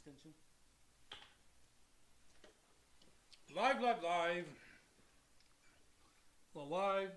attention. Live, live, live. Well, live.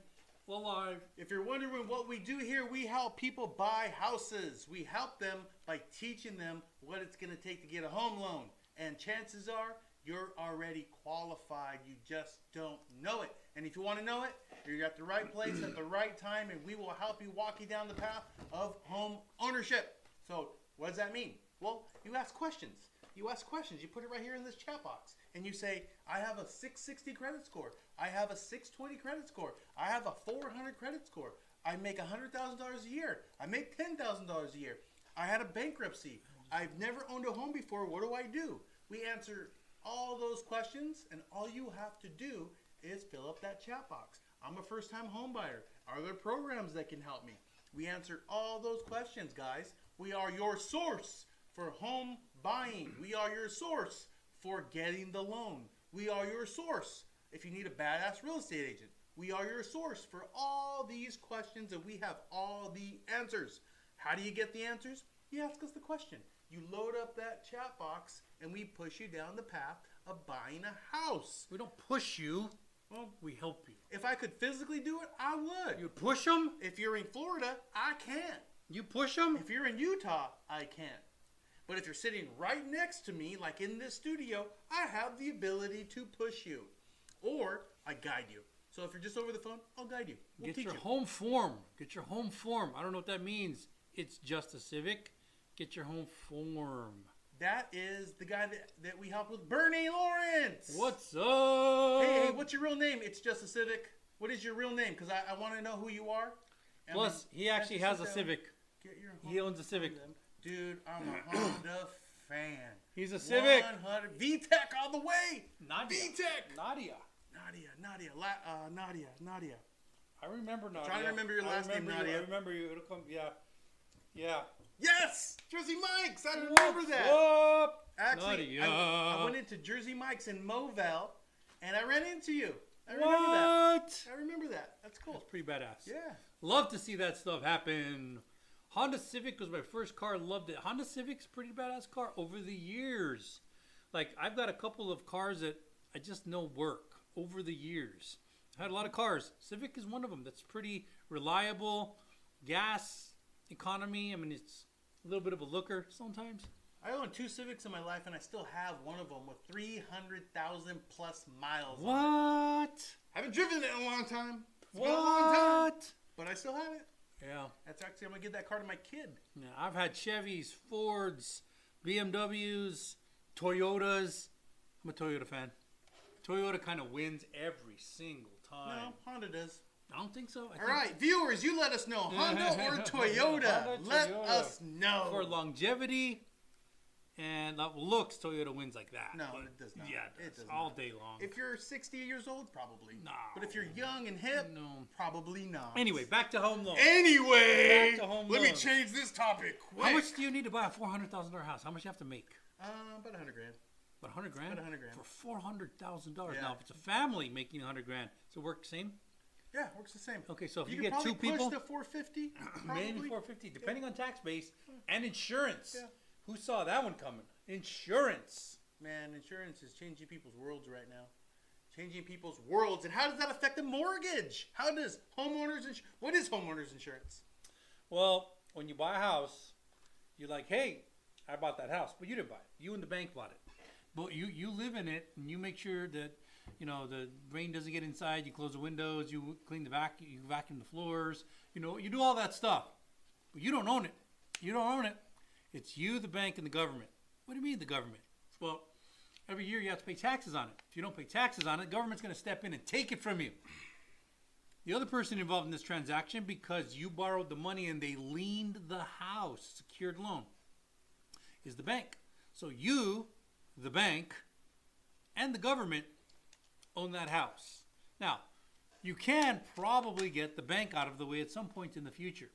Well, live. If you're wondering what we do here, we help people buy houses. We help them by teaching them what it's going to take to get a home loan. And chances are, you're already qualified. You just don't know it. And if you want to know it, you're at the right place at the right time, and we will help you walk you down the path of home ownership. So what does that mean? Well, you ask questions. You ask questions. You put it right here in this chat box. And you say, I have a 660 credit score. I have a 620 credit score. I have a 400 credit score. I make $100,000 a year. I make $10,000 a year. I had a bankruptcy. I've never owned a home before. What do I do? We answer all those questions, and all you have to do is fill up that chat box. I'm a first-time home buyer. Are there programs that can help me? We answer all those questions, guys. We are your source for home buying. We are your source for getting the loan. We are your source if you need a badass real estate agent. We are your source for all these questions, and we have all the answers. How do you get the answers? You ask us the question. You load up that chat box, and we push you down the path of buying a house. We don't push you. Well, we help you. If I could physically do it, I would. You push them? If you're in Florida, I can't. You push them? If you're in Utah, I can't. But if you're sitting right next to me, like in this studio, I have the ability to push you. Or I guide you. So if you're just over the phone, I'll guide you. Get your home form. Get your home form. I don't know what that means. It's just a civic. Get your home form. That is the guy that we helped with, Bernie Lawrence. What's up? Hey, what's your real name? It's just a civic. What is your real name? Because I want to know who you are. Plus, he actually has a civic. He owns a civic. Dude, I'm a Honda fan. He's a civic. 100 VTEC all the way. Nadia. VTEC. Nadia. Nadia. I remember Nadia. Trying to remember your last name, Nadia. I remember you. It'll come. Yeah. Yes, Jersey Mike's. I remember that. Up? Actually, I went into Jersey Mike's in Movell, and I ran into you. I remember that. That's cool. That's pretty badass. Yeah. Love to see that stuff happen. Honda Civic was my first car. Loved it. Honda Civic's a pretty badass car over the years. Like, I've got a couple of cars that I just know work over the years. I had a lot of cars. Civic is one of them that's pretty reliable. Gas economy. I mean, it's a little bit of a looker sometimes. I own 2 Civics in my life, and I still have one of them with 300,000 plus miles. What? On it. I haven't driven it in a long time. It's been a long time, but I still have it. Yeah. That's actually, I'm going to give that car to my kid. Yeah, I've had Chevys, Fords, BMWs, Toyotas. I'm a Toyota fan. Toyota kind of wins every single time. No, Honda does. I don't think so. All right, viewers, you let us know. Honda or Toyota? Let us know. For longevity and looks, Toyota wins like that. No, it does not. Yeah, it does all not. day long. If you're 60 years old, probably. No. But if you're young and hip, probably not. Anyway, back to home loan. Let loan. me change this topic quick. How much do you need to buy a $400,000 house? How much do you have to make? About $100,000. About $100,000? About $100,000. For $400,000. Yeah. Now, if it's a family making $100,000, does it work the same? Yeah, it works the same. Okay, so if you could get 2 people, push to 450, maybe 450, depending on tax base and insurance. Yeah. Who saw that one coming? Insurance. Man, insurance is changing people's worlds right now. Changing people's worlds. And how does that affect a mortgage? How does homeowners insurance? What is homeowners insurance? Well, when you buy a house, you're like, hey, I bought that house, but you didn't buy it. You and the bank bought it. But you live in it, and you make sure that the rain doesn't get inside. You close the windows. You clean the vacuum. You vacuum the floors. You do all that stuff. But you don't own it. You don't own it. It's you, the bank, and the government. What do you mean the government? Well, every year you have to pay taxes on it. If you don't pay taxes on it, the government's going to step in and take it from you. The other person involved in this transaction, because you borrowed the money and they liened the house, secured loan, is the bank. So you, the bank, and the government own that house. Now, you can probably get the bank out of the way at some point in the future.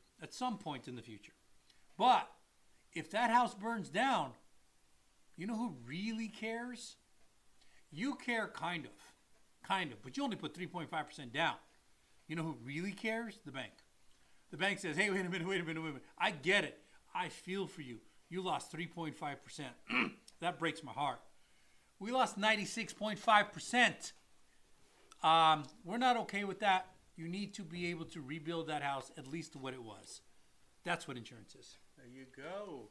But if that house burns down, you know who really cares? You care kind of, but you only put 3.5% down. You know who really cares? The bank. The bank says, hey, wait a minute. I get it. I feel for you. You lost 3.5%. That breaks my heart. We lost 96.5%. We're not okay with that. You need to be able to rebuild that house at least to what it was. That's what insurance is. There you go.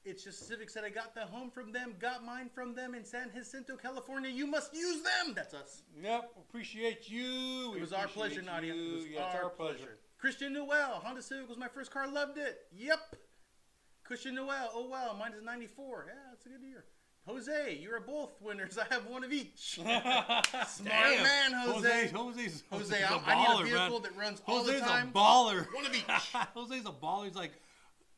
It's just Civic said I got the home from them, got mine from them in San Jacinto, California. You must use them. That's us. Yep, appreciate you. It was our pleasure, Nadia. It was Yeah, it's our pleasure. Christian Noel, Honda Civic was my first car. Loved it. Yep. Christian Noel, oh wow, mine is 94. Yeah, that's a good year. Jose, you're both winners. I have one of each. Smart man, Jose. Jose's Jose, a I baller, need a vehicle man. that runs all the Jose's time. a baller. One of each. Jose's a baller. He's like,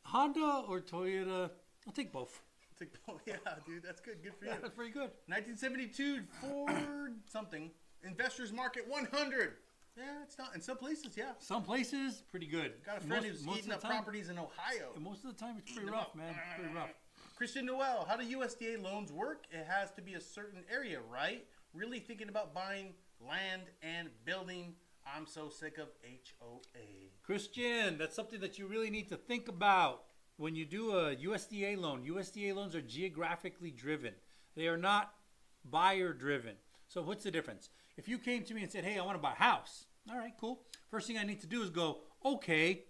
Honda or Toyota? I'll take both. It's like, oh, yeah, dude, that's good. Good for you. Yeah, that's pretty good. 1972 Ford something. Investors Market 100. Yeah, it's not. In some places, yeah. Some places, pretty good. Got a friend who's eating up properties in Ohio. And most of the time, it's pretty rough, man. It's pretty rough. Christian Noel, how do USDA loans work? It has to be a certain area, right? Really thinking about buying land and building. I'm so sick of HOA. Christian, that's something that you really need to think about when you do a USDA loan. USDA loans are geographically driven. They are not buyer driven. So what's the difference? If you came to me and said, hey, I want to buy a house. All right, cool. First thing I need to do is go, okay,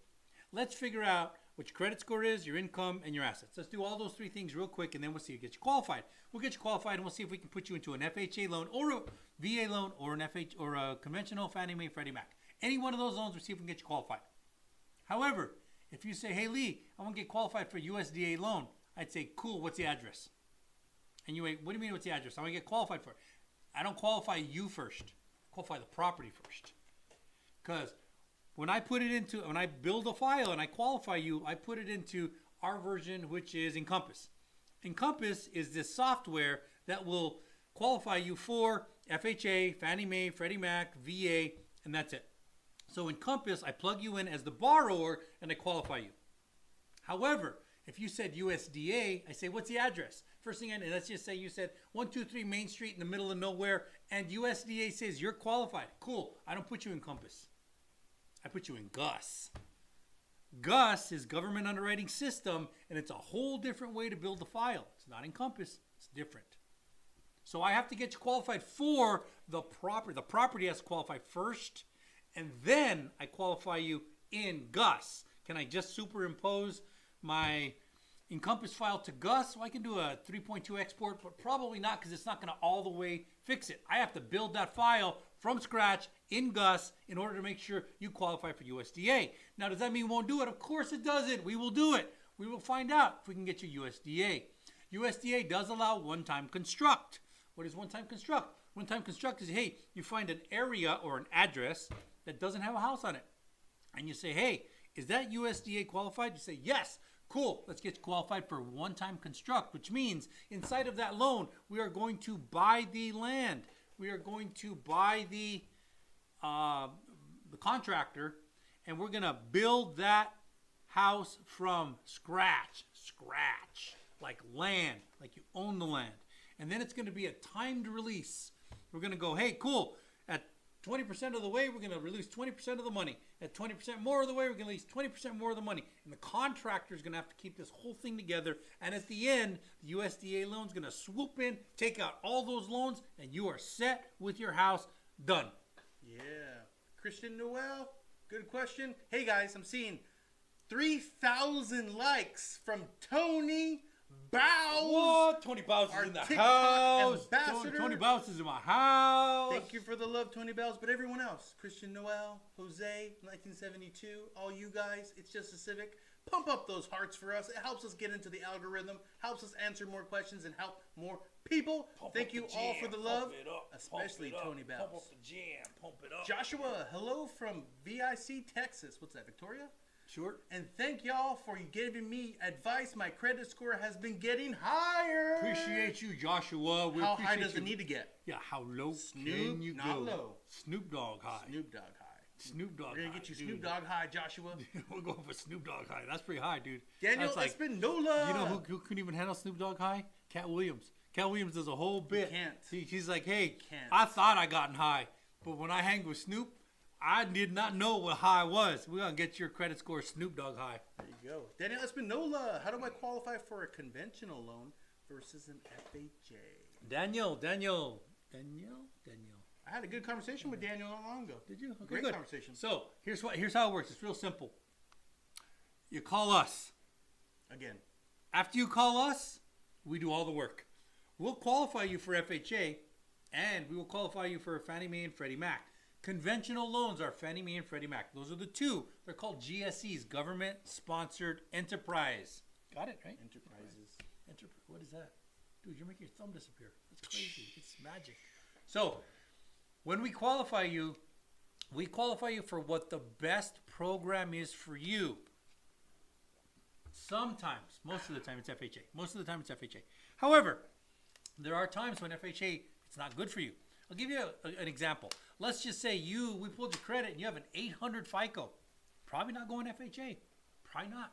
let's figure out what your credit score is, your income, and your assets. Let's do all those three things real quick, and then we'll see if we get you qualified. We'll get you qualified, and we'll see if we can put you into an FHA loan or a VA loan or an FH or a conventional Fannie Mae, Freddie Mac. Any one of those loans, we'll see if we can get you qualified. However, if you say, hey, Lee, I want to get qualified for a USDA loan, I'd say, cool, what's the address? And you wait, what do you mean what's the address? I want to get qualified for it. I don't qualify you first. I qualify the property first. Because when I build a file and I qualify you, I put it into our version, which is Encompass. Encompass is this software that will qualify you for FHA, Fannie Mae, Freddie Mac, VA, and that's it. So Encompass, I plug you in as the borrower and I qualify you. However, if you said USDA, I say, what's the address? First thing, let's just say you said 123 Main Street in the middle of nowhere, and USDA says you're qualified. Cool. I don't put you in Encompass. I put you in GUS. GUS is Government Underwriting System, and it's a whole different way to build a file. It's not Encompass. It's different. So I have to get you qualified for the property. The property has to qualify first, and then I qualify you in GUS. Can I just superimpose my Encompass file to GUS? Well, I can do a 3.2 export, but probably not because it's not going to all the way fix it. I have to build that file from scratch in GUS in order to make sure you qualify for USDA. Now, does that mean we won't do it? Of course it doesn't. We will do it. We will find out if we can get you USDA. USDA does allow one-time construct. What is one-time construct? One-time construct is, hey, you find an area or an address that doesn't have a house on it. And you say, hey, is that USDA qualified? You say, yes. Cool, let's get you qualified for one-time construct, which means inside of that loan, we are going to buy the land. We are going to buy the contractor, and we're going to build that house from scratch, like land, like you own the land. And then it's going to be a timed release. We're going to go, hey, cool, at 20% of the way, we're going to release 20% of the money. At 20% more of the way, we're going to release 20% more of the money. And the contractor is going to have to keep this whole thing together. And at the end, the USDA loan is going to swoop in, take out all those loans, and you are set with your house. Done. Yeah. Christian Noel, good question. Hey, guys, I'm seeing 3,000 likes from Tony Bows. What? Tony Bows is in the TikTok house. ambassador. Tony Bows is in my house. Thank you for the love, Tony Bows. But everyone else, Christian Noel, Jose, 1972, all you guys, it's just a Civic. Pump up those hearts for us. It helps us get into the algorithm, helps us answer more questions, and help more people. Thank you all for the love, especially Tony Bows. Pump up the jam. Pump it up. Joshua, hello from VIC, Texas. What's that, Victoria? Sure. And thank y'all for giving me advice. My credit score has been getting higher. Appreciate you, Joshua. We How high does you. it need to get? Yeah, how low Snoop, can you not go? low. Snoop Dogg high. Snoop Dogg high. Snoop Dogg high. We're going to get you dude. Snoop Dogg high, Joshua. We're going for Snoop Dogg high. That's pretty high, dude. Daniel That's Espinola. You know who couldn't even handle Snoop Dogg high? Cat Williams. Cat Williams does a whole bit. Can't. He's like, hey, Can't. I thought I gotten high, but when I hang with Snoop, I did not know what high was. We're going to get your credit score Snoop Dogg high. There you you go. Daniel Espinola, how do I qualify for a conventional loan versus an FHA? Daniel. I had a good conversation with Daniel not long ago. Did you? Okay, Great good. conversation. So here's how it works. It's real simple. You call us. Again, After you call us, we do all the work. We'll qualify you for FHA, and we will qualify you for Fannie Mae and Freddie Mac. Conventional loans are Fannie Mae and Freddie Mac. Those are the two. They're called GSEs, Government Sponsored Enterprise. Got it, right? enterprises. What is that? Dude, you're making your thumb disappear. That's crazy. It's magic. So, when we qualify you for what the best program is for you. Sometimes, most of the time it's FHA. However, there are times when FHA, it's not good for you. I'll give you an example. Let's just say we pulled your credit and you have an 800 FICO. Probably not going FHA. Probably not.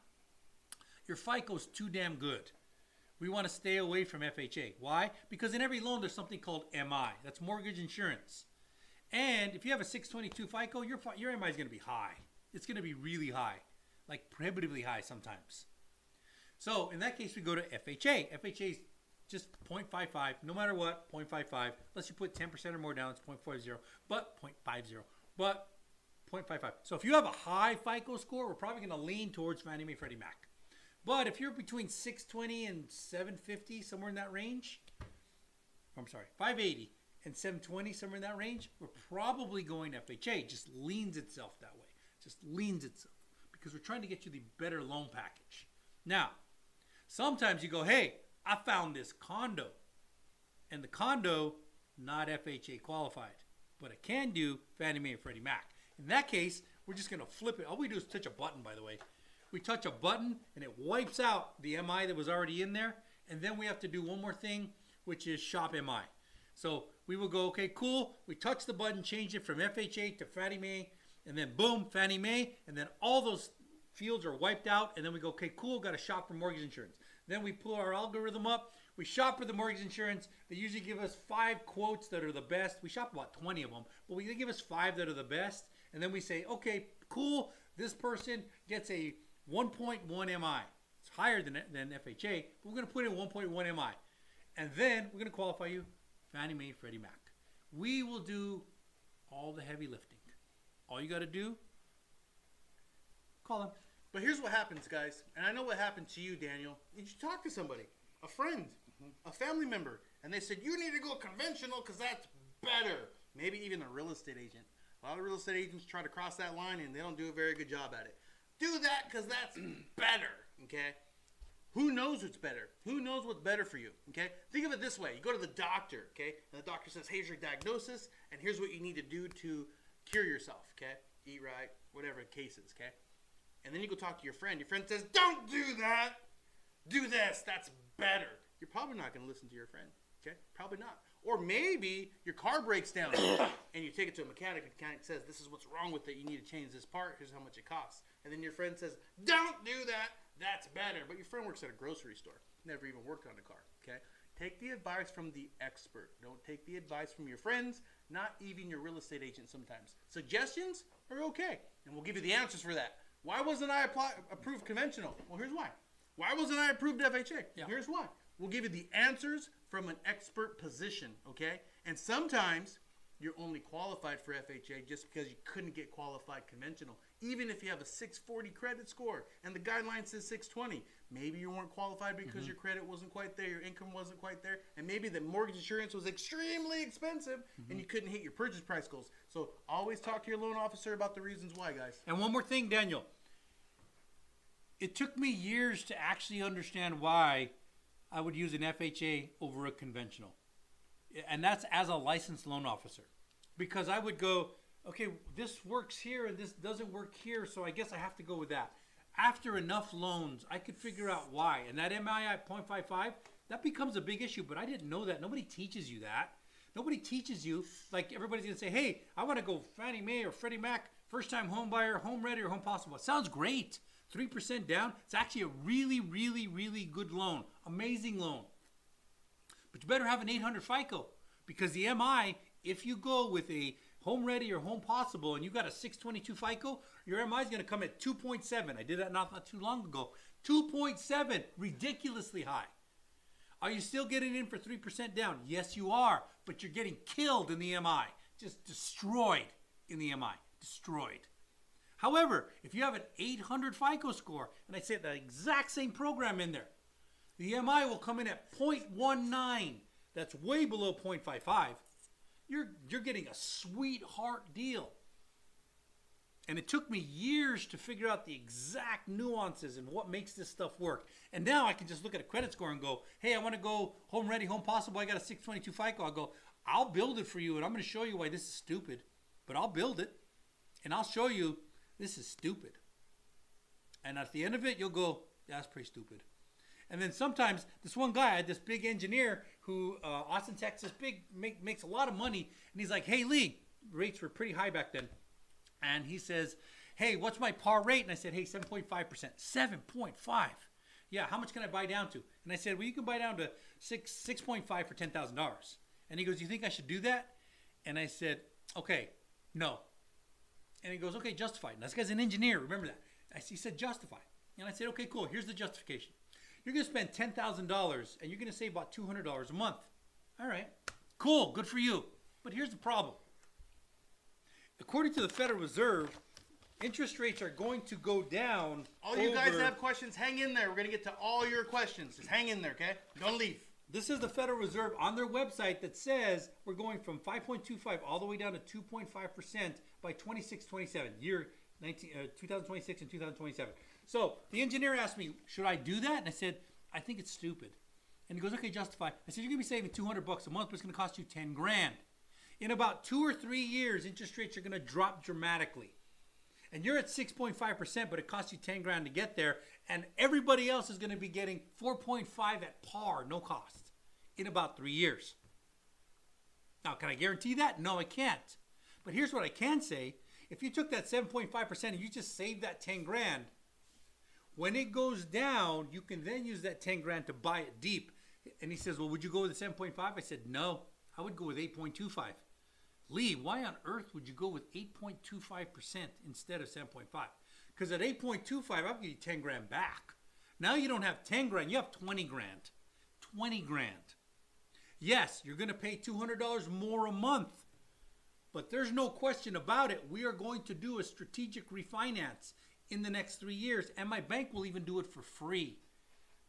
Your FICO's too damn good. We want to stay away from FHA. Why? Because in every loan there's something called MI. That's mortgage insurance. And if you have a 622 FICO, your MI is going to be high. It's going to be really high, like prohibitively high sometimes. So in that case, we go to FHA. FHA is just 0.55, no matter what, 0.55. Unless you put 10% or more down, it's 0.40, but 0.55. So if you have a high FICO score, we're probably going to lean towards Fannie Mae, Freddie Mac. But if you're between 620 and 750, somewhere in that range, 580 and 720, somewhere in that range, we're probably going FHA. Just leans itself that way. Because we're trying to get you the better loan package. Now, sometimes you go, hey, I found this condo. And the condo, not FHA qualified. But it can do Fannie Mae and Freddie Mac. In that case, we're just going to flip it. All we do is touch a button, by the way. We touch a button and it wipes out the MI that was already in there. And then we have to do one more thing, which is shop MI. So we will go, okay, cool. We touch the button, change it from FHA to Fannie Mae. And then boom, Fannie Mae. And then all those fields are wiped out. And then we go, okay, cool, got to shop for mortgage insurance. Then we pull our algorithm up. We shop for the mortgage insurance. They usually give us 5 quotes that are the best. We shop about 20 of them. But they give us 5 that are the best. And then we say, okay, cool. This person gets a 1.1 MI. It's higher than FHA, but we're going to put in 1.1 MI. And then we're going to qualify you Fannie Mae, Freddie Mac. We will do all the heavy lifting. All you got to do, call them. But here's what happens, guys. And I know what happened to you, Daniel. Did you talk to somebody, a friend, a family member, and they said, you need to go conventional because that's better. Maybe even a real estate agent. A lot of real estate agents try to cross that line and they don't do a very good job at it. Do that because that's better, okay? Who knows what's better? Who knows what's better for you, okay? Think of it this way. You go to the doctor, okay? And the doctor says, here's your diagnosis, and here's what you need to do to cure yourself, okay? Eat right, whatever the case is, okay? And then you go talk to your friend. Your friend says, don't do that. Do this. That's better. You're probably not going to listen to your friend, okay? Probably not. Or maybe your car breaks down and you take it to a mechanic. The mechanic says, this is what's wrong with it. You need to change this part. Here's how much it costs. And then your friend says, don't do that. That's better. But your friend works at a grocery store. Never even worked on a car, okay? Take the advice from the expert. Don't take the advice from your friends, not even your real estate agent sometimes. Suggestions are okay, and we'll give you the answers for that. Why wasn't I approved conventional? Well, here's why. Why wasn't I approved FHA? Yeah. Here's why. We'll give you the answers from an expert position, okay? And sometimes you're only qualified for FHA just because you couldn't get qualified conventional. Even if you have a 640 credit score and the guideline says 620, maybe you weren't qualified because your credit wasn't quite there, your income wasn't quite there, and maybe the mortgage insurance was extremely expensive and you couldn't hit your purchase price goals. So always talk to your loan officer about the reasons why, guys. And one more thing, Daniel. It took me years to actually understand why I would use an FHA over a conventional. And that's as a licensed loan officer. Because I would go, okay, this works here and this doesn't work here, so I guess I have to go with that. After enough loans, I could figure out why. And that MI at 0.55, that becomes a big issue, but I didn't know that. Nobody teaches you that. Nobody teaches you, like everybody's going to say, hey, I want to go Fannie Mae or Freddie Mac, first-time home buyer, home ready, or home possible. It sounds great. 3% down. It's actually a really, really, really good loan. Amazing loan. But you better have an 800 FICO because the MI, if you go with a Home Ready or Home Possible, and you got a 622 FICO, your MI is going to come at 2.7. I did that not too long ago. 2.7, ridiculously high. Are you still getting in for 3% down? Yes, you are, but you're getting killed in the MI. Just destroyed in the MI. Destroyed. However, if you have an 800 FICO score, and I said the exact same program in there, the MI will come in at 0.19. That's way below 0.55. You're getting a sweetheart deal. And it took me years to figure out the exact nuances and what makes this stuff work. And now I can just look at a credit score and go, hey, I want to go Home Ready, Home Possible. I got a 622 FICO. I'll go, I'll build it for you, and I'm going to show you why this is stupid. But I'll build it, and I'll show you this is stupid. And at the end of it, you'll go, yeah, that's pretty stupid. And then sometimes this one guy, I had this big engineer who, Austin, Texas, makes a lot of money. And he's like, hey, Lee, rates were pretty high back then. And he says, hey, what's my par rate? And I said, hey, 7.5%. 7.5. Yeah, how much can I buy down to? And I said, well, you can buy down to 6.5 for $10,000. And he goes, you think I should do that? And I said, okay, no. And he goes, okay, justify it. And this guy's an engineer, remember that. He said, justify. And I said, okay, cool, here's the justification. You're going to spend $10,000 and you're going to save about $200 a month. All right, cool, good for you. But here's the problem. According to the Federal Reserve, interest rates are going to go down. All you guys that have questions, hang in there. We're going to get to all your questions. Just hang in there, okay? Don't leave. This is the Federal Reserve on their website that says we're going from 5.25 all the way down to 2.5% by 26-27, year 2026 and 2027. So the engineer asked me, should I do that? And I said, I think it's stupid. And he goes, okay, justify. I said, you're going to be saving $200 a month, but it's going to cost you 10 grand. In about 2 or 3 years, interest rates are going to drop dramatically. And you're at 6.5%, but it costs you 10 grand to get there. And everybody else is going to be getting 4.5 at par, no cost, in about 3 years. Now, can I guarantee that? No, I can't. But here's what I can say. If you took that 7.5% and you just saved that 10 grand, when it goes down, you can then use that 10 grand to buy it deep. And he says, well, would you go with the 7.5? I said, no, I would go with 8.25. Lee, why on earth would you go with 8.25% instead of 7.5? Because at 8.25, I'll give you 10 grand back. Now you don't have 10 grand, you have 20 grand. 20 grand. Yes, you're going to pay $200 more a month. But there's no question about it. We are going to do a strategic refinance in the next 3 years. And my bank will even do it for free.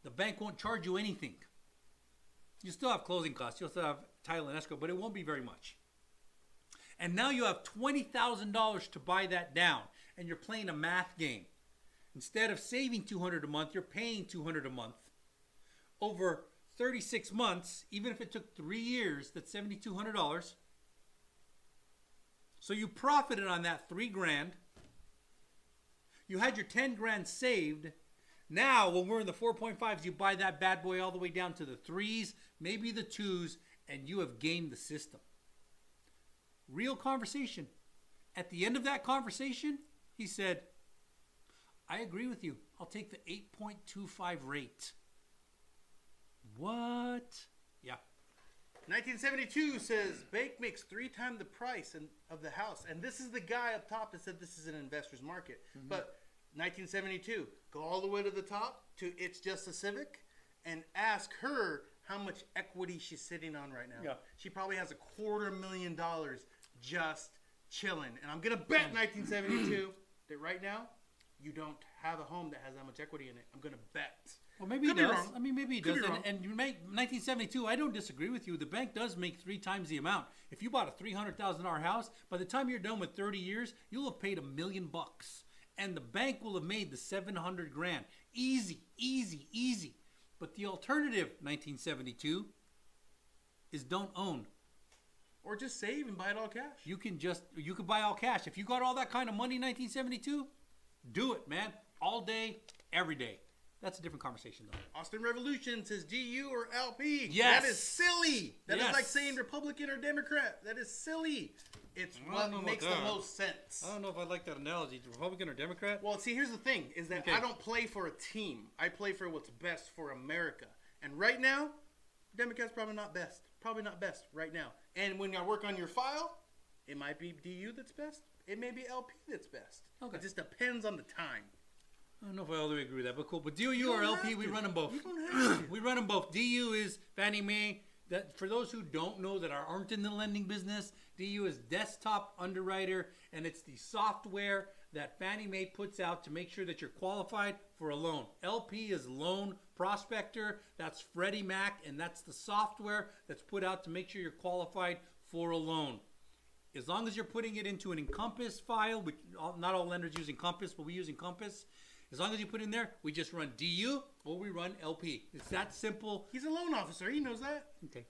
The bank won't charge you anything. You still have closing costs. You'll still have title and escrow, but it won't be very much. And now you have $20,000 to buy that down. And you're playing a math game. Instead of saving $200 a month, you're paying $200 a month. Over 36 months, even if it took 3 years, that's $7,200. So you profited on that 3 grand. You had your 10 grand saved. Now, when we're in the 4.5s, you buy that bad boy all the way down to the 3s, maybe the 2s, and you have gamed the system. Real conversation. At the end of that conversation, he said, I agree with you. I'll take the 8.25 rate. What? Yeah. 1972 says bank makes 3 times the price of the house. And this is the guy up top that said this is an investor's market. Mm-hmm. But 1972, go all the way to the top to It's Just a Civic and ask her how much equity she's sitting on right now. Yeah. She probably has $250,000 just chilling. And I'm going to bet 1972 that right now you don't have a home that has that much equity in it. I'm going to bet. Well, maybe it does. I mean, maybe it does. And you make 1972, I don't disagree with you. The bank does make 3 times the amount. If you bought a $300,000 house, by the time you're done with 30 years, you'll have paid $1 million. And the bank will have made the 700 grand. Easy, easy, easy. But the alternative, 1972, is don't own. Or just save and buy it all cash. You can buy all cash. If you got all that kind of money in 1972, do it, man. All day, every day. That's a different conversation, though. Austin Revolution says GU or LP. Yes. That is silly. That yes. is like saying Republican or Democrat. That is silly. It's what makes the most sense. I don't know if I like that analogy. Republican or Democrat? Well, see, here's the thing, is that I don't play for a team. I play for what's best for America. And right now, Democrats probably not best. Probably not best right now. And when I work on your file, It might be DU that's best. It may be LP that's best. Okay. It just depends on the time. I don't know if I all the way agree with that, but cool. But DU You or don't LP, have we to. run them both. You don't have to. We run them both. DU is Fannie Mae. That for those who don't know that aren't in the lending business, DU is desktop underwriter, and it's the software that Fannie Mae puts out to make sure that you're qualified for a loan. LP is loan prospector. That's Freddie Mac, and that's the software that's put out to make sure you're qualified for a loan. As long as you're putting it into an Encompass file, which not all lenders use Encompass, but we use Encompass. As long as you put in there, we just run DU or we run LP. It's that simple. He's a loan officer. He knows that. Okay.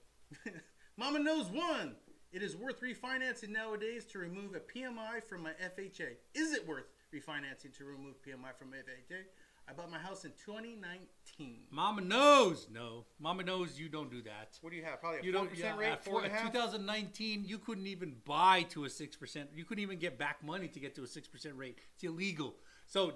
Mama knows one. It is worth refinancing nowadays to remove a PMI from my FHA. Is it worth refinancing to remove PMI from FHA? I bought my house in 2019. Mama knows. No. Mama knows you don't do that. What do you have? Probably a You 4% don't, yeah, rate, at 4.5%? 2019, you couldn't even buy to a 6%. You couldn't even get back money to get to a 6% rate. It's illegal. So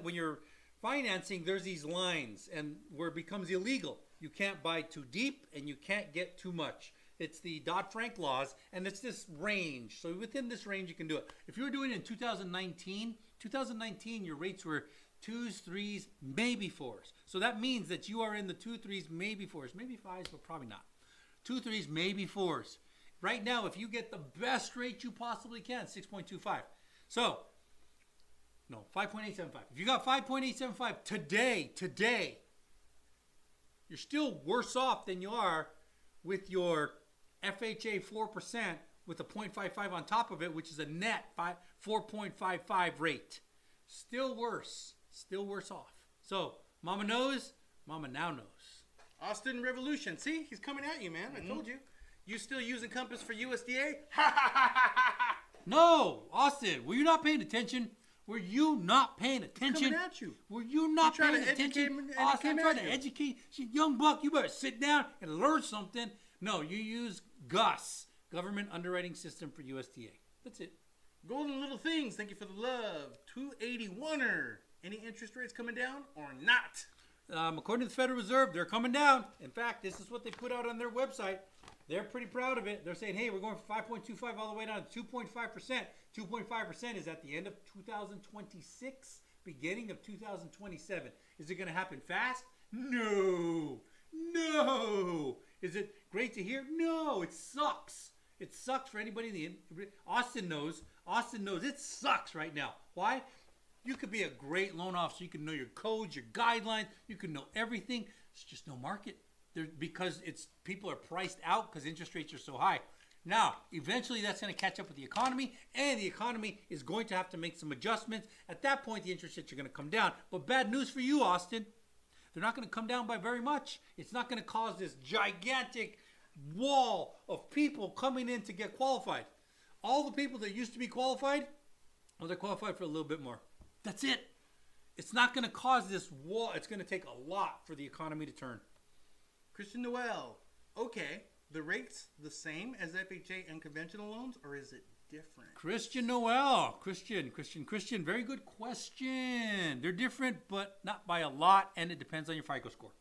when you're financing, there's these lines, and where it becomes illegal. You can't buy too deep, and you can't get too much. It's the Dodd-Frank laws, and it's this range. So within this range, you can do it. If you were doing it in 2019, your rates were 2s, 3s, maybe 4s. So that means that you are in the 2, 3s, maybe 4s, maybe 5s, but probably not. 2, 3s, maybe 4s. Right now, if you get the best rate you possibly can, 6.25. So, no, 5.875. If you got 5.875 today, you're still worse off than you are with your FHA 4% with a 0.55 on top of it, which is a net 4.55 rate. Still worse off. So, Mama knows, Mama now knows. Austin Revolution. See, he's coming at you, man. I told you. You still using Compass for USDA? Ha ha ha ha ha! No, Austin, were you not paying attention? Were you not paying attention? Coming at you. Were you not You're paying trying to educate attention? him, and he Austin, I'm came trying at to you. educate you. Young buck, you better sit down and learn something. No, you use GUS, Government Underwriting System for USDA. That's it. Golden Little Things. Thank you for the love. 281er. Any interest rates coming down or not? According to the Federal Reserve, they're coming down. In fact, this is what they put out on their website. They're pretty proud of it. They're saying, hey, we're going from 5.25 all the way down to 2.5%. 2.5% is at the end of 2026, beginning of 2027. Is it going to happen fast? No. Is it great to hear? No, it sucks. It sucks for anybody in the Austin knows it sucks right now. Why? You could be a great loan officer. You can know your codes, your guidelines. You can know everything. It's just no market. Because people are priced out because interest rates are so high. Now, eventually that's going to catch up with the economy, and the economy is going to have to make some adjustments. At that point, the interest rates are going to come down. But bad news for you, Austin. They're not going to come down by very much. It's not going to cause this gigantic wall of people coming in to get qualified. All the people that used to be qualified, well, they're qualified for a little bit more. That's it. It's not going to cause this wall. It's going to take a lot for the economy to turn. Christian Noel. Okay, the rates the same as FHA and conventional loans, or is it different? Christian Noel. Christian. Very good question. They're different, but not by a lot, and it depends on your FICO score.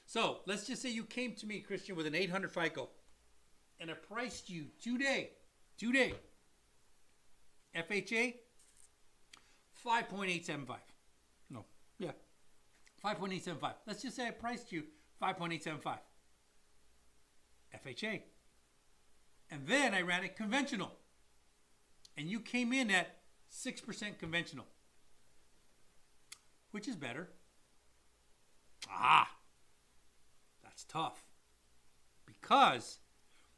So let's just say you came to me, Christian, with an 800 FICO, and I priced you today, FHA, 5.875. No, yeah, 5.875. Let's just say I priced you 5.875. FHA. And then I ran it conventional. And you came in at 6% conventional. Which is better? That's tough. Because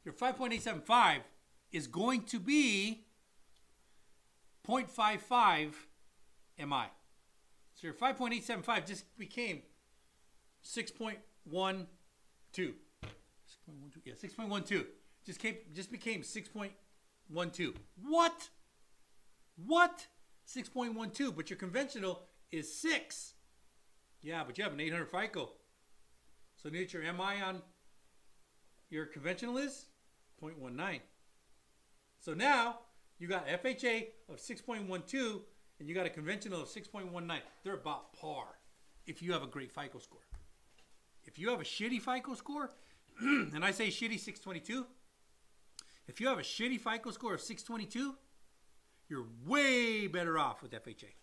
your 5.875 is going to be 0.55 MI. So your 5.875 just became 6.12. 6.12. Yeah, 6.12. Just became 6.12. What? 6.12, but your conventional is 6. Yeah, but you have an 800 FICO. So you know what your MI on your conventional is? 0.19. So now you got FHA of 6.12 and you got a conventional of 6.19. They're about par if you have a great FICO score. If you have a shitty FICO score, and I say shitty 622, If you have a shitty FICO score of 622, you're way better off with FHA.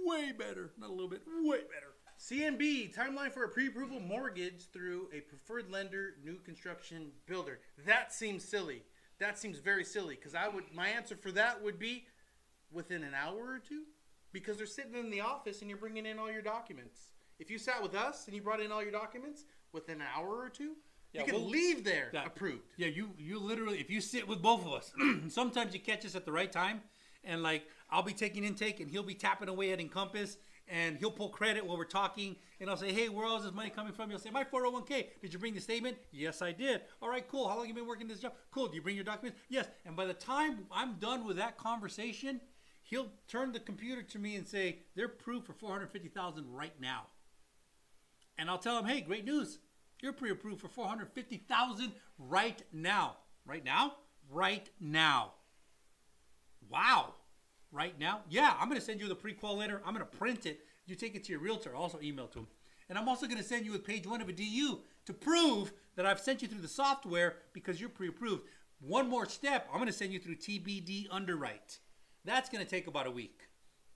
Way better. Not a little bit. Way better. CNB, timeline for a pre-approval mortgage through a preferred lender, new construction builder. That seems silly. That seems very silly because my answer for that would be within an hour or two, because they're sitting in the office and you're bringing in all your documents. If you sat with us and you brought in all your documents within an hour or two, you can leave there approved. Yeah, you literally, if you sit with both of us, sometimes you catch us at the right time, and like I'll be taking intake and he'll be tapping away at Encompass. And he'll pull credit while we're talking, and I'll say, hey, where else is this money coming from? He'll say, my 401k. Did you bring the statement? Yes, I did. All right, cool. How long have you been working this job? Cool. Do you bring your documents? Yes. And by the time I'm done with that conversation, he'll turn the computer to me and say, they're approved for $450,000 right now. And I'll tell him, hey, great news. You're pre-approved for $450,000 right now. Right now? Right now. Wow. Right now? Yeah, I'm going to send you the pre-qual letter. I'm going to print it. You take it to your realtor. Also email it to him. And I'm also going to send you with page 1 of a DU to prove that I've sent you through the software because you're pre-approved. One more step, I'm going to send you through TBD underwrite. That's going to take about a week.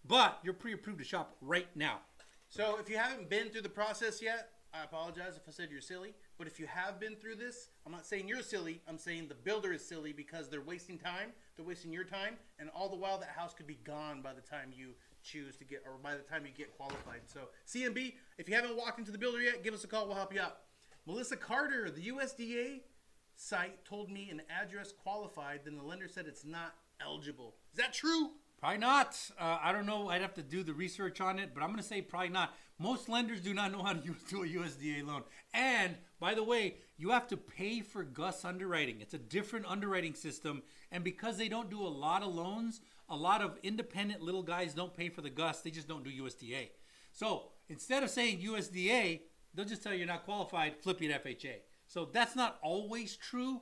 But you're pre-approved to shop right now. So if you haven't been through the process yet, I apologize if I said you're silly. But if you have been through this, I'm not saying you're silly. I'm saying the builder is silly because they're wasting time. They're wasting your time. And all the while, that house could be gone by the time you choose to get, or by the time you get qualified. So CMB, if you haven't walked into the builder yet, give us a call. We'll help you out. Melissa Carter, the USDA site told me an address qualified. Then the lender said it's not eligible. Is that true? Probably not. I don't know. I'd have to do the research on it, but I'm going to say probably not. Most lenders do not know how to do a USDA loan. And by the way, you have to pay for GUS underwriting. It's a different underwriting system. And because they don't do a lot of loans, a lot of independent little guys don't pay for the GUS. They just don't do USDA. So instead of saying USDA, they'll just tell you you're not qualified, flip you to FHA. So that's not always true.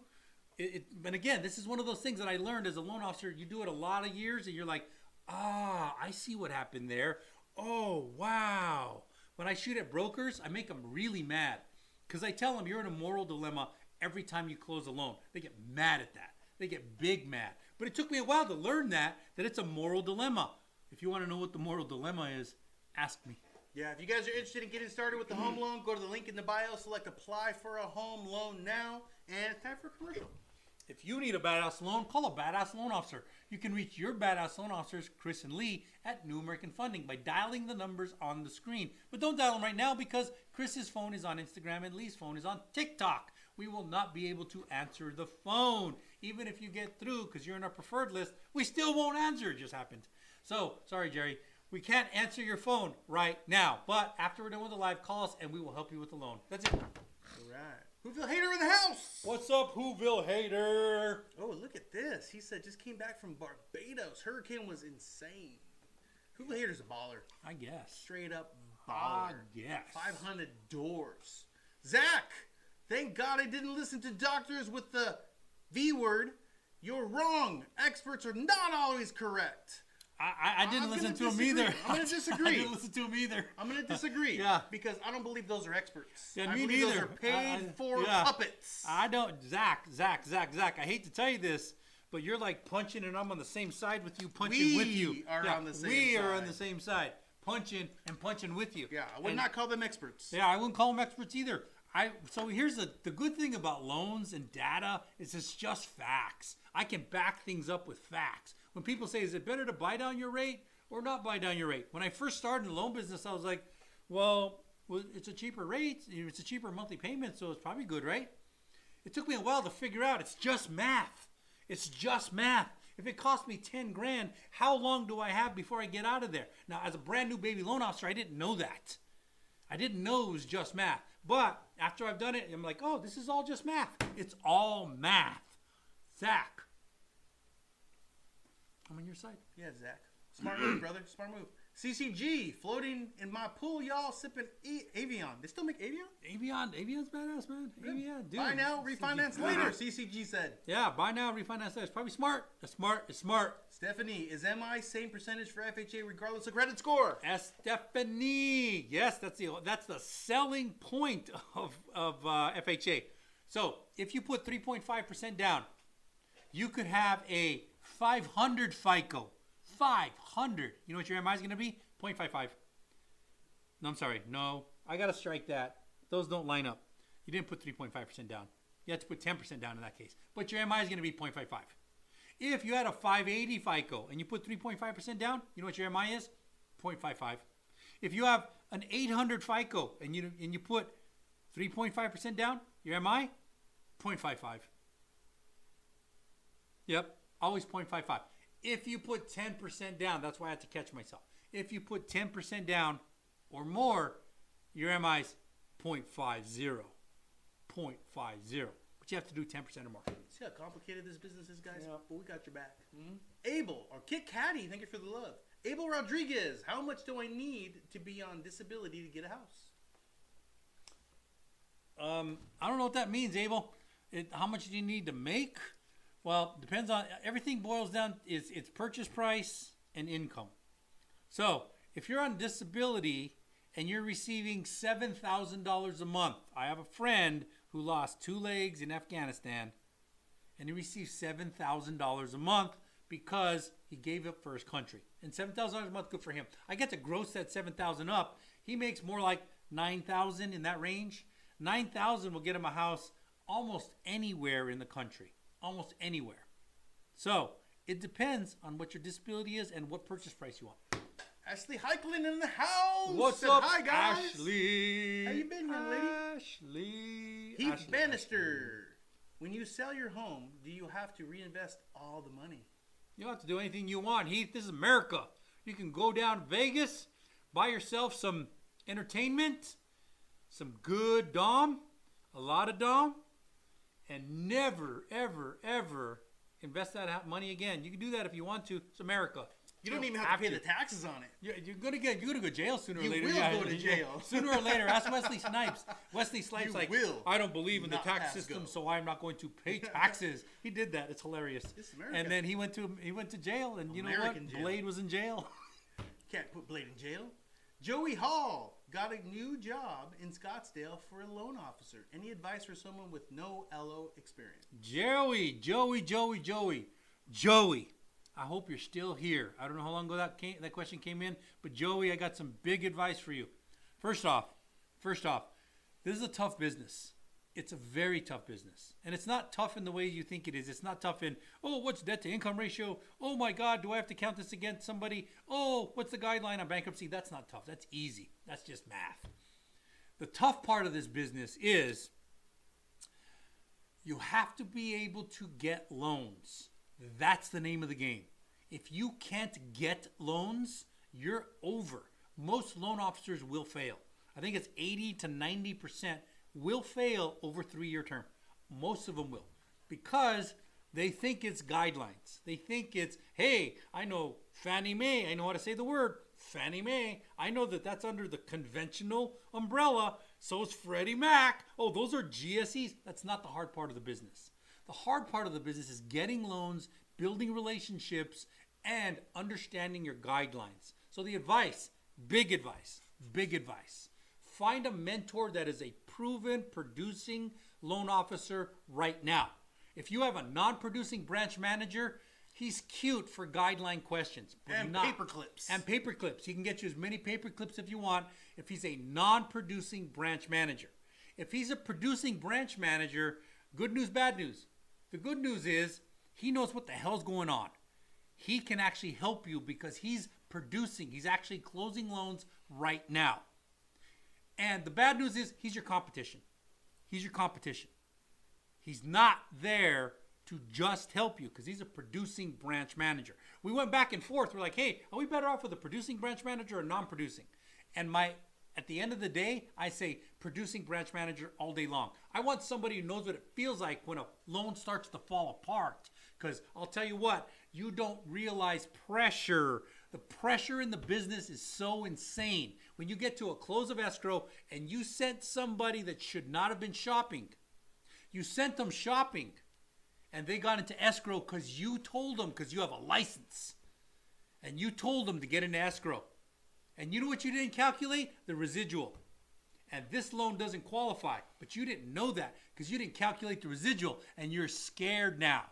And again, this is one of those things that I learned as a loan officer. You do it a lot of years and you're like, I see what happened there. Oh, wow. When I shoot at brokers, I make them really mad because I tell them you're in a moral dilemma every time you close a loan. They get mad at that. They get big mad. But it took me a while to learn that it's a moral dilemma. If you want to know what the moral dilemma is, ask me. Yeah, if you guys are interested in getting started with the home loan, go to the link in the bio, select apply for a home loan now, and it's time for a commercial. If you need a badass loan, call a badass loan officer. You can reach your badass loan officers, Chris and Lee, at New American Funding by dialing the numbers on the screen. But don't dial them right now because Chris's phone is on Instagram and Lee's phone is on TikTok. We will not be able to answer the phone. Even if you get through because you're in our preferred list, we still won't answer. It just happened. So, sorry, Jerry. We can't answer your phone right now. But after we're done with the live, call us and we will help you with the loan. That's it. All right. Whoville Hater in the house. What's up, Whoville Hater? Oh, look at this. He said just came back from Barbados. Hurricane was insane. Whoville Hater's a baller. I guess. Straight up baller. I guess. 500 doors. Zach, thank God I didn't listen to doctors with the V word. You're wrong. Experts are not always correct. I didn't listen to him either. I'm going to disagree. I didn't listen to him either. I'm going to disagree. Yeah. Because I don't believe those are experts. Yeah, I me believe neither. Those are paid for puppets. I don't. Zach. I hate to tell you this, but you're like punching and I'm on the same side with you, punching with you. We are on the same side. We are on the same side. Punching and punching with you. Yeah, I would not call them experts. Yeah, I wouldn't call them experts either. So here's the good thing about loans and data is it's just facts. I can back things up with facts. When people say, is it better to buy down your rate or not buy down your rate? When I first started in the loan business, I was like, well, it's a cheaper rate. It's a cheaper monthly payment, so it's probably good, right? It took me a while to figure out it's just math. It's just math. If it cost me 10 grand, how long do I have before I get out of there? Now, as a brand new baby loan officer, I didn't know that. I didn't know it was just math. But after I've done it, I'm like, oh, this is all just math. It's all math. Zach. I'm on your side. Yeah, Zach. Smart move, brother. Smart move. CCG, floating in my pool, y'all, sipping Avion. They still make Avion? Avion's badass, man. Avion, dude. Buy now, refinance later, CCG said. Yeah, buy now, refinance later. It's probably smart. It's smart. Stephanie, is MI same percentage for FHA regardless of credit score? Stephanie. Yes, that's the selling point of FHA. So if you put 3.5% down, You could have a 500 FICO. 500. You know what your MI is going to be? 0.55. No, I'm sorry. No, I got to strike that. Those don't line up. You didn't put 3.5% down. You have to put 10% down in that case. But your MI is going to be 0.55. If you had a 580 FICO and you put 3.5% down, you know what your MI is? 0.55. If you have an 800 FICO and you put 3.5% down, your MI? 0.55. Yep, always 0.55. If you put 10% down, that's why I had to catch myself. If you put 10% down or more, your MI is 0.50. 0.50. But you have to do 10% or more. See how complicated this business is, guys? Yeah. But we got your back. Mm-hmm. Abel, or Kit Caddy, thank you for the love. Abel Rodriguez, how much do I need to be on disability to get a house? I don't know what that means, Abel. How much do you need to make? Well, depends on, everything boils down, it's purchase price and income. So, if you're on disability and you're receiving $7,000 a month, I have a friend who lost 2 legs in Afghanistan, and he received $7,000 a month because he gave up for his country. And $7,000 a month, good for him. I get to gross that $7,000 up. He makes more like $9,000 in that range. $9,000 will get him a house almost anywhere in the country. Almost anywhere. So, it depends on what your disability is and what purchase price you want. Ashley Heiklin in the house. What's up, hi, guys? Ashley? How you been, young lady? Ashley. Heath Ashley, Bannister. Ashley. When you sell your home, do you have to reinvest all the money? You don't have to do anything you want, Heath. This is America. You can go down to Vegas, buy yourself some entertainment, some good Dom, a lot of Dom, and never, ever, ever invest that money again. You can do that if you want to. It's America. You don't even have to pay the taxes on it. You're gonna go to jail sooner or You later. will go to jail. Sooner or later. Ask Wesley Snipes. Wesley Snipes You like, will I don't believe in the not tax pass system, go. so I'm not going to pay taxes. He did that. It's hilarious. This is America. And then he went to jail, and you know American what? jail. Blade was in jail. Can't put Blade in jail. Joey Hall got a new job in Scottsdale for a loan officer. Any advice for someone with no LO experience? Joey. I hope you're still here. I don't know how long ago that question came in, but Joey, I got some big advice for you. First off, this is a tough business. It's a very tough business. And it's not tough in the way you think it is. It's not tough in, oh, what's debt to income ratio? Oh my God, do I have to count this against somebody? Oh, what's the guideline on bankruptcy? That's not tough. That's easy. That's just math. The tough part of this business is you have to be able to get loans. That's the name of the game. If you can't get loans, you're over. Most loan officers will fail. I think it's 80 to 90% will fail over 3-year term. Most of them will. Because they think it's guidelines. They think it's, hey, I know Fannie Mae. I know how to say the word Fannie Mae. I know that that's under the conventional umbrella. So is Freddie Mac. Oh, those are GSEs. That's not the hard part of the business. The hard part of the business is getting loans, building relationships, and understanding your guidelines. So the advice, big advice. Find a mentor that is a proven producing loan officer right now. If you have a non-producing branch manager, he's cute for guideline questions. And paper clips. And paper clips. He can get you as many paper clips if you want if he's a non-producing branch manager. If he's a producing branch manager, good news, bad news. The good news is he knows what the hell's going on. He can actually help you because he's producing. He's actually closing loans right now. And the bad news is he's your competition. He's not there to just help you because he's a producing branch manager. We went back and forth. We're like, hey, are we better off with a producing branch manager or non-producing? And at the end of the day, I say producing branch manager all day long. I want somebody who knows what it feels like when a loan starts to fall apart. Because I'll tell you what, you don't realize pressure. The pressure in the business is so insane. When you get to a close of escrow and you sent somebody that should not have been shopping, you sent them shopping and they got into escrow because you told them, because you have a license, and you told them to get into escrow. And you know what you didn't calculate? The residual. And this loan doesn't qualify, but you didn't know that because you didn't calculate the residual and you're scared now.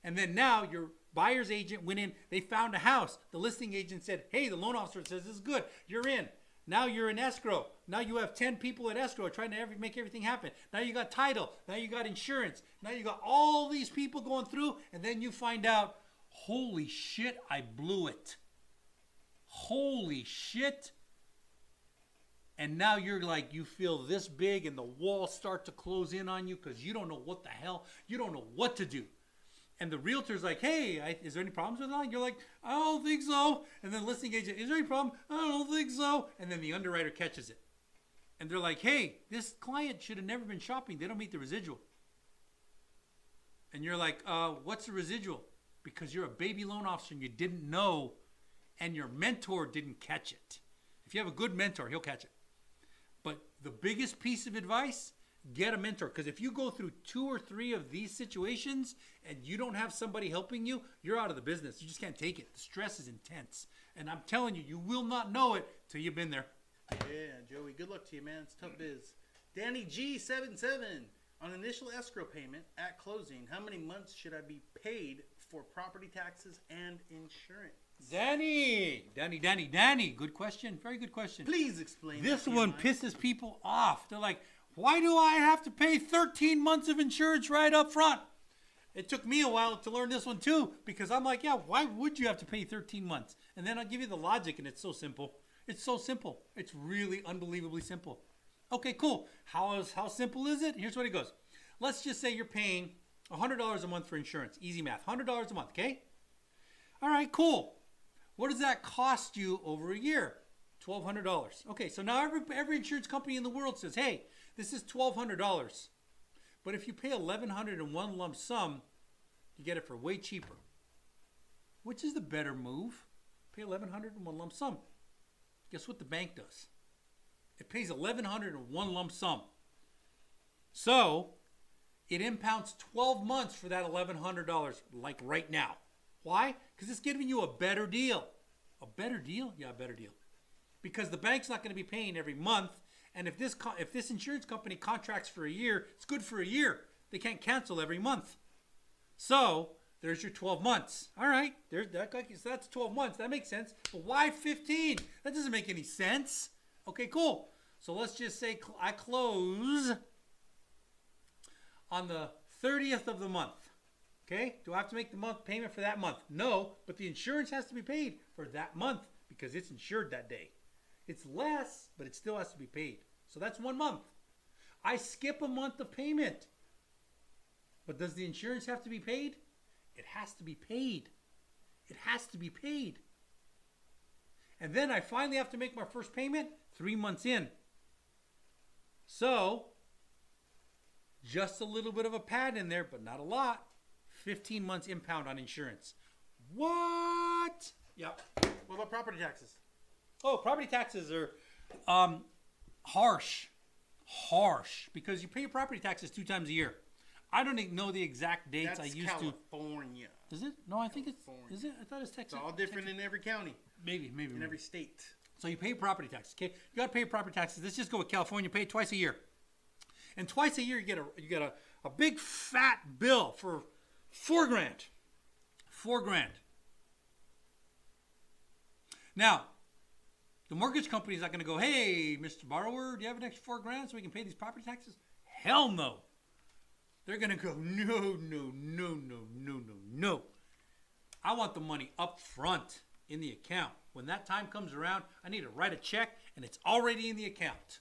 And then now your buyer's agent went in, they found a house. The listing agent said, hey, the loan officer says this is good. You're in. Now you're in escrow. Now you have 10 people at escrow trying to make everything happen. Now you got title. Now you got insurance. Now you got all these people going through. And then you find out, holy shit, I blew it. Holy shit. And now you're like, you feel this big and the walls start to close in on you because you don't know what the hell, you don't know what to do. And the realtor's like, hey, is there any problems with that? You're like, I don't think so. And then the listing agent, is there any problem? I don't think so. And then the underwriter catches it. And they're like, hey, this client should have never been shopping. They don't meet the residual. And you're like, what's the residual? Because you're a baby loan officer and you didn't know, and your mentor didn't catch it. If you have a good mentor, he'll catch it. But the biggest piece of advice, get a mentor. Because if you go through 2 or 3 of these situations and you don't have somebody helping you, you're out of the business. You just can't take it. The stress is intense. And I'm telling you, you will not know it till you've been there. Yeah, Joey, good luck to you, man. It's tough biz. Danny G77, on initial escrow payment at closing, how many months should I be paid for property taxes and insurance? Danny, good question. Very good question. Please explain. This one pisses people off. They're like, why do I have to pay 13 months of insurance right up front? It took me a while to learn this one too, because I'm like, yeah, why would you have to pay 13 months? And then I'll give you the logic, and it's so simple. It's so simple. It's really unbelievably simple. Okay, cool. How simple is it? Here's what it goes. Let's just say you're paying $100 a month for insurance. Easy math. $100 a month, okay? All right, cool. What does that cost you over a year? $1,200. Okay, so now every insurance company in the world says, hey, this is $1,200. But if you pay $1,100 in one lump sum, you get it for way cheaper. Which is the better move? Pay $1,100 in one lump sum. Guess what the bank does? It pays $1,100 in one lump sum. So it impounds 12 months for that $1,100, like right now. Why? Because it's giving you a better deal. A better deal? Yeah, a better deal. Because the bank's not going to be paying every month. And if this insurance company contracts for a year, it's good for a year. They can't cancel every month. So there's your 12 months. All right, so that's 12 months. That makes sense. But why 15? That doesn't make any sense. Okay, cool. So let's just say I close on the 30th of the month. Okay, do I have to make the month payment for that month? No, but the insurance has to be paid for that month because it's insured that day. It's less, but it still has to be paid. So that's 1 month. I skip a month of payment. But does the insurance have to be paid? It has to be paid. It has to be paid. And then I finally have to make my first payment 3 months in. So, just a little bit of a pad in there, but not a lot. 15 months impound on insurance. What? Yep. What about property taxes? Oh, property taxes are harsh. Because you pay your property taxes 2 times a year. I don't even know the exact dates. That's I used California. to. Is it? No, I think it's. Is it? I thought it's Texas. It's all different in every county. Maybe. In every state. So you pay your property taxes. Okay, you got to pay your property taxes. Let's just go with California. Pay it twice a year, and twice a year you get a big fat bill for $4,000. $4,000. Now, the mortgage company is not going to go, hey, Mr. Borrower, do you have an extra $4,000 so we can pay these property taxes? Hell no. They're going to go, no. I want the money up front in the account. When that time comes around, I need to write a check, and it's already in the account.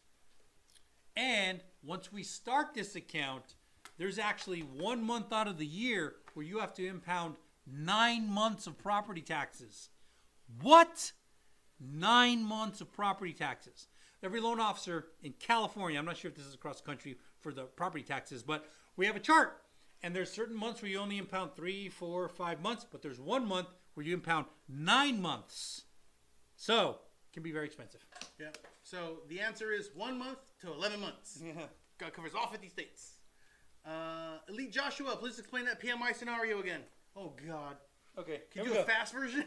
And once we start this account, there's actually 1 month out of the year where you have to impound 9 months of property taxes. What? 9 months of property taxes. Every loan officer in California, I'm not sure if this is across the country for the property taxes, but we have a chart. And there's certain months where you only impound 3, 4, 5 months, but there's 1 month where you impound 9 months. So, it can be very expensive. Yeah. So, the answer is 1 month to 11 months. God covers all 50 states. Elite Joshua, please explain that PMI scenario again. Oh, God. Okay. Can you do a fast version?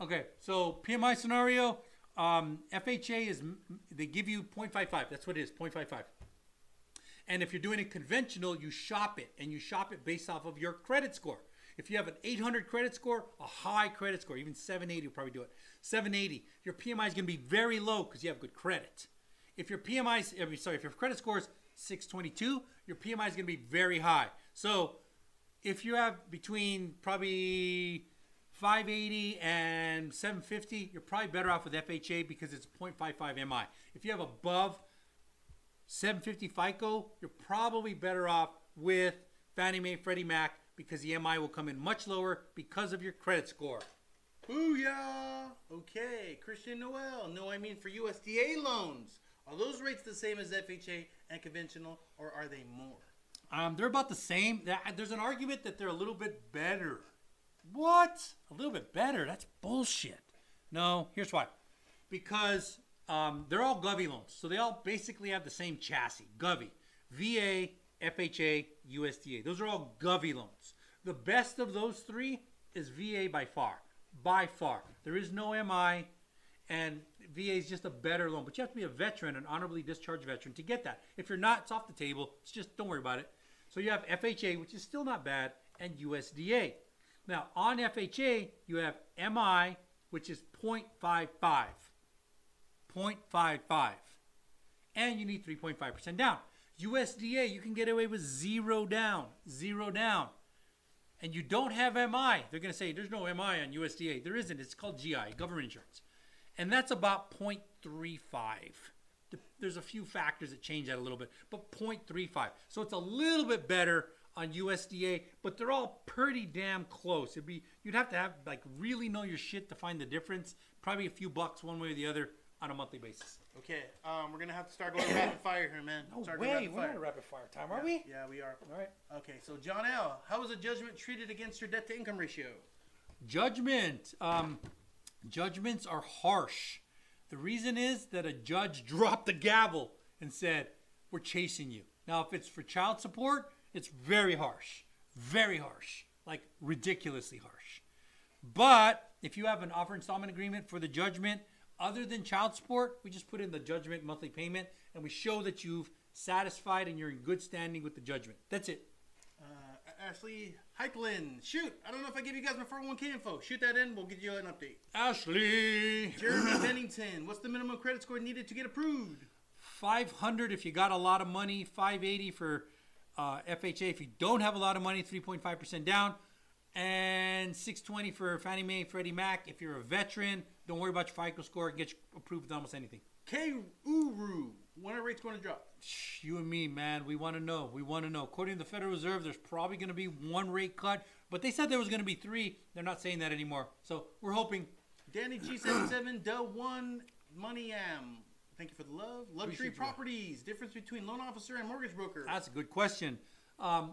Okay. So, PMI scenario, FHA is, they give you 0.55. That's what it is, 0.55. And if you're doing it conventional, you shop it. And you shop it based off of your credit score. If you have an 800 credit score, a high credit score, even 780 will probably do it. 780, your PMI is going to be very low because you have good credit. If your if your credit score is 622, your PMI is going to be very high. So if you have between probably 580 and 750, you're probably better off with FHA because it's 0.55 MI. If you have above 750 FICO, you're probably better off with Fannie Mae, Freddie Mac because the MI will come in much lower because of your credit score. Booyah! Okay, Christian Noel. No, I mean for USDA loans. Are those rates the same as FHA and conventional, or are they more? They're about the same. There's an argument that they're a little bit better. What? A little bit better? That's bullshit. No, here's why. Because they're all Govy loans. So they all basically have the same chassis. Govy. VA, FHA, USDA. Those are all Govy loans. The best of those three is VA by far. By far. There is no MI, and VA is just a better loan. But you have to be a veteran, an honorably discharged veteran, to get that. If you're not, it's off the table. It's just, don't worry about it. So you have FHA, which is still not bad, and USDA. Now, on FHA, you have MI, which is 0.55. 0.55. And you need 3.5% down. USDA, you can get away with zero down. Zero down. And you don't have MI. They're going to say, there's no MI on USDA. There isn't. It's called GI, government insurance. And that's about 0.35. There's a few factors that change that a little bit, but 0.35. So it's a little bit better on USDA, but they're all pretty damn close. You'd have to really know your shit to find the difference. Probably a few bucks one way or the other on a monthly basis. Okay, we're gonna have to start going rapid fire here, man. No start way, we're not at rapid fire time, are we? Yeah, we are. All right. Okay, so John L., how was a judgment treated against your debt to income ratio? Judgment. Judgments are harsh. The reason is that a judge dropped the gavel and said, we're chasing you. Now, if it's for child support, it's very harsh. Very harsh. Like ridiculously harsh. But if you have an offer installment agreement for the judgment, other than child support, we just put in the judgment monthly payment and we show that you've satisfied and you're in good standing with the judgment. That's it. Ashley Heiklin. Shoot, I don't know if I give you guys my 401k info. Shoot that in, we'll give you an update. Ashley. Jeremy Bennington. What's the minimum credit score needed to get approved? 500 if you got a lot of money, 580 for FHA. If you don't have a lot of money, 3.5% down. And 620 for Fannie Mae, Freddie Mac. If you're a veteran, don't worry about your FICO score. Get you approved with almost anything. K-Uru. When are rates going to drop? You and me, man. We want to know. We want to know. According to the Federal Reserve, there's probably going to be one rate cut. But they said there was going to be three. They're not saying that anymore. So we're hoping. Danny G77, Del 1, Money Am. Thank you for the love. Luxury properties. Difference between loan officer and mortgage broker. That's a good question.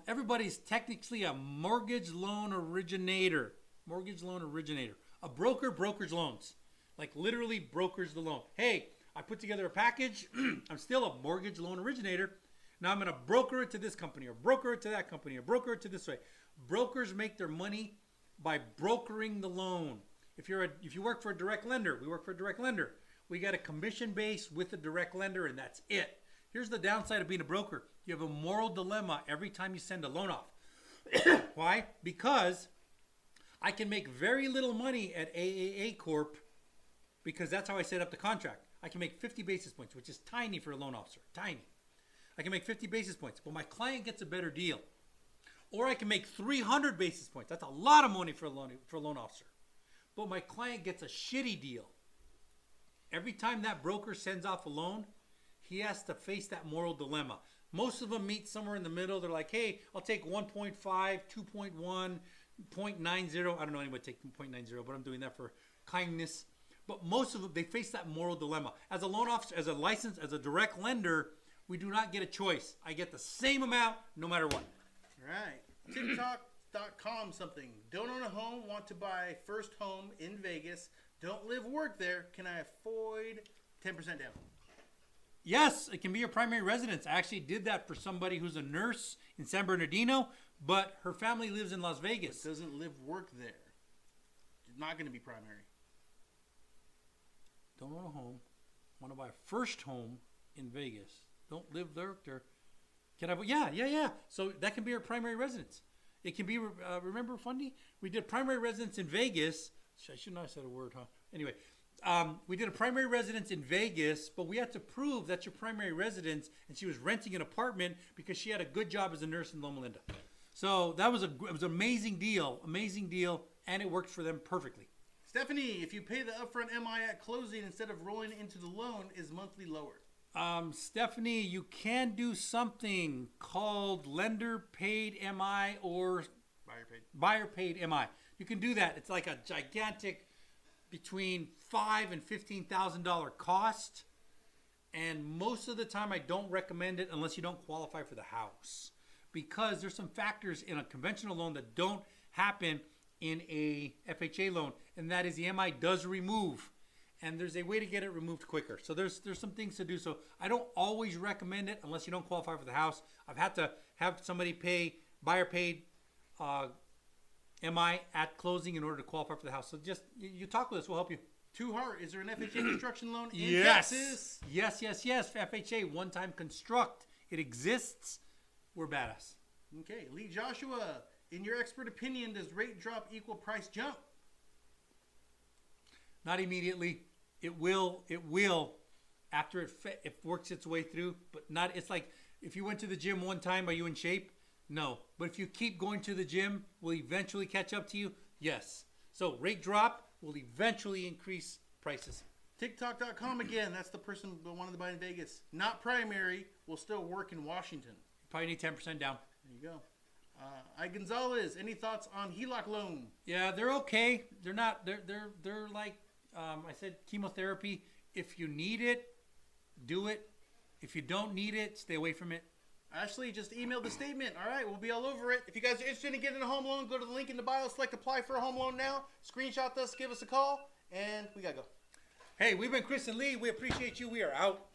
Everybody's technically a mortgage loan originator. Mortgage loan originator. A broker brokers loans. Like literally brokers the loan. Hey, I put together a package. I'm still a mortgage loan originator. Now I'm going to broker it to this company or broker it to that company or broker it to this way. Brokers make their money by brokering the loan. If you work for a direct lender, we work for a direct lender. We got a commission base with a direct lender and that's it. Here's the downside of being a broker. You have a moral dilemma every time you send a loan off. Why? Because I can make very little money at AAA Corp because that's how I set up the contract. I can make 50 basis points, which is tiny for a loan officer. Tiny. I can make 50 basis points, but my client gets a better deal. Or I can make 300 basis points. That's a lot of money for a loan officer. But my client gets a shitty deal. Every time that broker sends off a loan, he has to face that moral dilemma. Most of them meet somewhere in the middle. They're like, hey, I'll take 1.5, 2.1, 0.90. I don't know anybody take 0.90, but I'm doing that for kindness. But most of them, they face that moral dilemma. As a loan officer, as a licensed, as a direct lender, we do not get a choice. I get the same amount no matter what. Right. TikTok.com something. Don't own a home, want to buy first home in Vegas. Don't live, work there. Can I avoid 10% down? Yes, it can be your primary residence. I actually did that for somebody who's a nurse in San Bernardino, but her family lives in Las Vegas. It doesn't live, work there. It's not going to be primary. Don't own a home. Want to buy a first home in Vegas. Don't live there. Can I? Yeah. So that can be her primary residence. It can be, remember Fundy? We did primary residence in Vegas. I should not have said a word, huh? Anyway, we did a primary residence in Vegas, but we had to prove that's your primary residence, and she was renting an apartment because she had a good job as a nurse in Loma Linda. So that was it was an amazing deal, and it worked for them perfectly. Stephanie, if you pay the upfront MI at closing instead of rolling into the loan, is monthly lower? Stephanie, you can do something called lender paid MI or buyer paid MI. You can do that. It's like a gigantic between $5,000 and $15,000 cost. And most of the time I don't recommend it unless you don't qualify for the house, because there's some factors in a conventional loan that don't happen in a FHA loan, and that is the MI does remove, and there's a way to get it removed quicker. So there's some things to do. So I don't always recommend it unless you don't qualify for the house. I've had to have somebody pay buyer paid MI at closing in order to qualify for the house. So just you talk with us, we'll help you. Two Heart, is there an FHA construction loan in Yes. Texas? Yes. FHA, one-time construct. It exists. We're badass. Okay, Lee Joshua, in your expert opinion, does rate drop equal price jump? Not immediately. It will after it works its way through, but not. It's like if you went to the gym one time, are you in shape? No. But if you keep going to the gym, will eventually catch up to you? Yes. So rate drop will eventually increase prices. TikTok.com again, that's the person that wanted to buy in Vegas. Not primary, will still work in Washington. Probably need 10% down. There you go. I Gonzalez, any thoughts on HELOC loan? Yeah, they're okay. They're not. They're like I said, chemotherapy. If you need it, do it. If you don't need it, stay away from it. Ashley just emailed the statement. All right, we'll be all over it. If you guys are interested in getting a home loan, go to the link in the bio, select apply for a home loan now. Screenshot us, give us a call, and we gotta go. Hey, we've been Chris and Lee. We appreciate you. We are out.